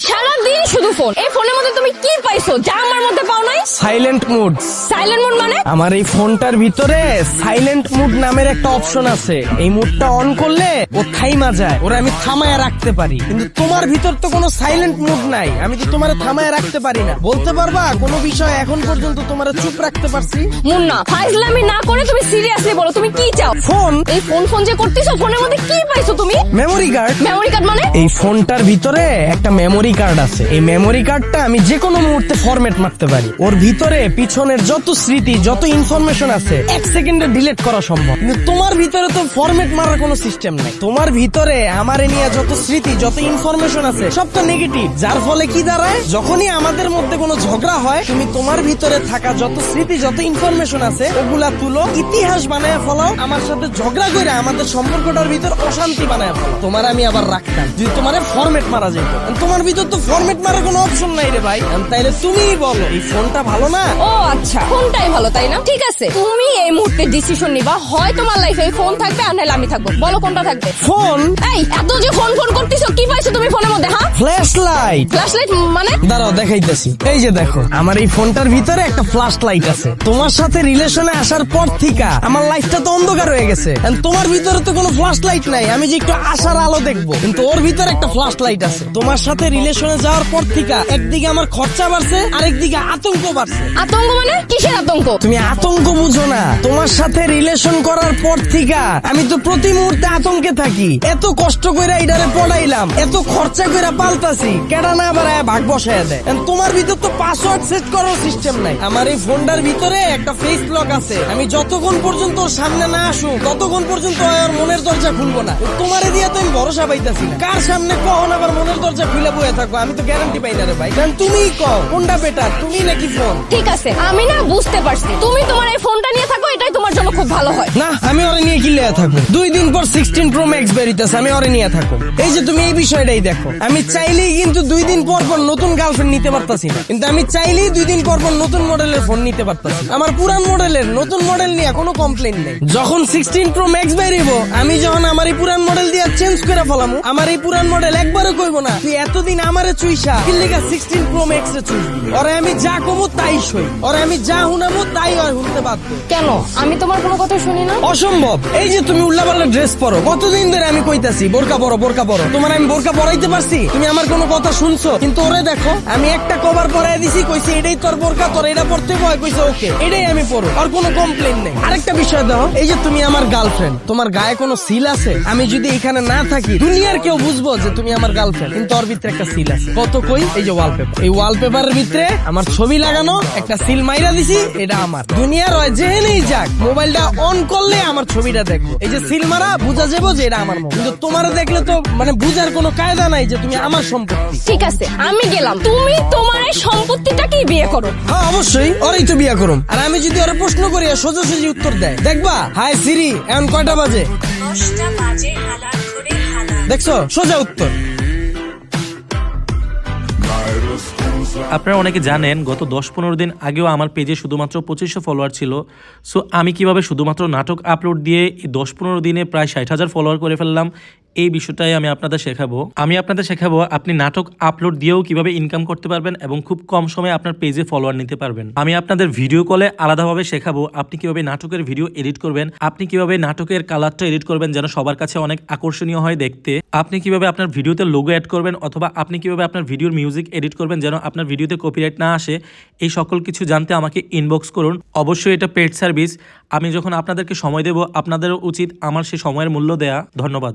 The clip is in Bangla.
সারাদিন শুধু ফোন। এই ফোনের মধ্যে তুমি কি পাইছো যা আমার মধ্যে পাও নাই? Silent mode. সাইলেন্ট মোড মানে? আমার এই ফোনটার ভিতরে সাইলেন্ট মুড নামের একটা অপশন আছে। এই মুডটা অন করলে ও থাইমা যায়, ওরা আমি থামায় রাখতে পারি। কিন্তু তোমার ভিতর তো কোনো সাইলেন্ট মুড নাই, আমি তো তোমার থামায় রাখতে পারি না। বলতে পারবা কোনো বিষয় এখন পর্যন্ত তোমার চুপ রাখতে পারছি? মুন্না, ফাইজলামি না করে তুমি সিরিয়াসলি বলো তুমি কি চাও? ফোন। এই ফোন যে করতেছো, ফোনের মধ্যে কি পাইছো তুমি? Memory card. মেমোরি কার্ড মানে? এই ফোনটার ভিতরে একটা মেমোরি কার্ড আছে। এই মেমোরি কার্ডটা আমি যে কোনো মুহূর্তে ফরম্যাট মারতে পারি। ওর ভিতরে পিছনের যত স্মৃতি, যত ইনফরমেশন আছে 1 সেকেন্ডে ডিলিট করা সম্ভব। কিন্তু তোমার ভিতরে তো ফরম্যাট মারার কোনো সিস্টেম নাই। তোমার ভিতরে আমারে নিয়ে যত স্মৃতি, যত ইনফরমেশন আছে সব তো নেগেটিভ। যার ফলে কি দাঁড়ায়, যখনই আমাদের মধ্যে কোনো ঝগড়া হয়, তুমি তোমার ভিতরে থাকা যত স্মৃতি, যত ইনফরমেশন আছে ওগুলা তুলো, ইতিহাস বানায় ফেলাও, আমার সাথে ঝগড়া করে আমাদের সম্পর্কটার ভিতর অশান্তি বানায় ফেলাও। তোমার আমি আবার রাখতাম যদি তোমার ফরম্যাট মারা যেত। তোমার ভিতর তো ফরম্যাট মারার কোনো অপশন নাই রে ভাই। তাইলে তুমিই বলো এই ফোনটা ভালো না? ও আচ্ছা, ফোনটাই ভালো তাই না? ঠিক আছে, তুমি এই মুহূর্তে ডিসিশন নিবা, হয় তোমার লাইফে এই ফোন থাকবে আর নাহলে আমি থাকবো। বলো কোনটা থাকবে? ফোন। এই এত যে ফোন করতেছো, কি পাইছো তুমি ফোনের মধ্যে? হ্যাঁ, ফ্ল্যাশ লাইট। ফ্ল্যাশ লাইট মানে? দাঁড়াও দেখাইতেছি। এই যে দেখো, আমার এই ফোনটার ভিতরে একটা ফ্ল্যাশ লাইট আছে। তোমার সাথে রিলেশনে আসার পর থেকে আমার লাইফটা তো অন্ধকার হয়ে গেছে। তোমার ভিতরে তো কোনো ফ্ল্যাশ লাইট নাই, আমি যে একটু আশার আলো দেখবো, কিন্তু ওর ভিতরে একটা ফ্ল্যাশ লাইট আছে। তোমার সাথে রিলেশনে যাওয়ার পর থেকে একদিকে আমার খরচা বাড়ছে, আরেকদিকে আতঙ্ক বাড়ছে। আতঙ্ক মানে? কিসের আতঙ্ক? তুমি আতঙ্ক বুঝো না। তোমার সাথে রিলেশন করার পর থেকে আমি তো প্রতি মুহূর্তে আতঙ্কে থাকি। এত কষ্ট করে এটারে পড়াইলাম, এত খরচা করে পাল্টাছি, কেডা না আবার ভাগ বসায় দেয়। তোমার ভিতর তো পাসওয়ার্ড সেট করার সিস্টেম নাই। আমার এই ফোনটার ভিতরে একটা ফেস লক আছে। আমি যতক্ষণ পর্যন্ত ওর সামনে না আসুক ততক্ষণ পর্যন্ত ওর মনের দরজা খুলবো না। তোমারে দিয়ে তো আমি ভরসা পাইতাছি না। কার সামনে কখন আবার মনের দরজা খুলে বয়ে থাকবো আমি তো গ্যারান্টি পাই না রে ভাই। কারণ তুমিই কও কোনটা বেটার, তুমি নাকি ফোন? ঠিক আছে, আমি না বুঝতে পারছি, তুমি তোমার এই ফোনটা নিয়ে থাকো, এটাই তোমার জন্য খুব ভালো হয়। না, আমি ওরে নিয়ে কি লিয়ে থাকবো? 2 দিন পর 16 Pro Max বেরিতেছে, আমি ওরে নিয়ে থাকবো। এই যে তুমি এই বিষয়টাই দেখো, আমি চাইলেই কিন্তু 2 দিন পর নতুন গার্লফ্রেন্ড নিতে পারতাছি না, কিন্তু আমি চাইলেই 2 দিন পর নতুন মডেলের ফোন নিতে পারতাছি। আমার পুরান মডেলের নতুন মডেল নিয়ে কোনো কমপ্লেইন নেই। যখন 16 Pro Max বেরিব, আমি যখন আমার এই পুরান মডেল দিয়ে চেঞ্জ করে ফেলামু, আমার এই পুরান মডেল একবারও কইব না তুই এতদিন আমারে চুইসা কি লিগা 16 Pro Max এ চুইসবি। ওরে আমি যা কমু তাই সই, ওরে আমি যা হুনামু তাই হয় শুনতে বাধ্য। কেন? আমি তোমার কোনো কথা শুনি না? অসম্ভব। এই যে তুমি উল্লাপাল্লা ড্রেস পরো, কতদিন ধরে আমি কইতাছি বোরকা পরো বোরকা পরো, তোমার আমি বোরকা পরাইতে পারছি? তুমি আমার কোনো কথা শুনছো? কিন্তু ওরে দেখো, আমি একটা কভার পরাই দিছি, কইছি এটাই তোর বোরকা, তোর এটা পরতে হয়, কইছে ওকে এটাই আমি পরো, আর কোনো কমপ্লেইন নেই। আরেকটা বিষয় দাও, এই যে তুমি আমার গার্লফ্রেন্ড, তোমার গায়ে কোনো সিল আছে? আমি যদি এখানে না থাকি দুনিয়ার কেউ বুঝবো যে তুমি আমার গার্লফ্রেন্ড, কিন্তু ওর ভিতরে একটা সিল আছে। কত কই? এই যে ওয়ালপেপার, এই ওয়ালপেপারের ভিতরে আমার ছবি লাগানো, একটা সিল মাইরা দিছি, এটা আমার। দুনিয়ার হয় যেহেনেই যাক, মোবাইলটা অন করলে আমার ছবিটা দেখবো, এই যে সিল মারা, বুঝা যাবো যে এটা আমার মোবাইল। কিন্তু তোমার দেখলে তো মানে বুঝার কোনো কায়দা নাই যে তুমি আমার সম্পত্তি। ঠিক আছে, আমি গেলাম, তুমি তোমার এই সম্পত্তিটাকেই বিয়ে করো। হ্যাঁ অবশ্যই, ওরই তো বিয়ে করুম। আর আমি যদি ওরা প্রশ্ন করি সোজাসুজি উত্তর দেয়, দেখবা হাই সিরি এখন কয়টা বাজে? 10টা বাজে, হালাল করে হালাল। দেখছো সোজা উত্তর। আপনারা অনেকে জানেন গত 10-15 দিন আগেও আমার পেজে শুধুমাত্র 2500 ফলোয়ার ছিল। সো আমি কিভাবে শুধুমাত্র নাটক আপলোড দিয়ে এই 10-15 দিনে প্রায় 60,000 ফলোয়ার করে ফেললাম, এই বিষয়টাই আমি আপনাদের শেখাবো। আপনি নাটক আপলোড দিয়েও কিভাবে ইনকাম করতে পারবেন এবং খুব কম সময়ে আপনার পেজে ফলোয়ার নিতে পারবেন। আমি আপনাদের ভিডিও কলে আলাদাভাবে শেখাবো আপনি কিভাবে নাটকের ভিডিও এডিট করবেন, আপনি কিভাবে নাটকের কালারটা এডিট করবেন যেন সবার কাছে অনেক আকর্ষণীয় হয় দেখতে, আপনি কিভাবে আপনার ভিডিওতে লোগো অ্যাড করবেন, অথবা আপনি কিভাবে আপনার ভিডিওর মিউজিক এডিট করবেন যেন আপনার ভিডিওতে কপিরাইট না আসে। এই সকল কিছু জানতে আমাকে ইনবক্স করুন। অবশ্যই এটা পেড সার্ভিস। আমি যখন আপনাদেরকে সময় দেব, আপনাদেরও উচিত আমার সেই সময়ের মূল্য দেয়া। ধন্যবাদ।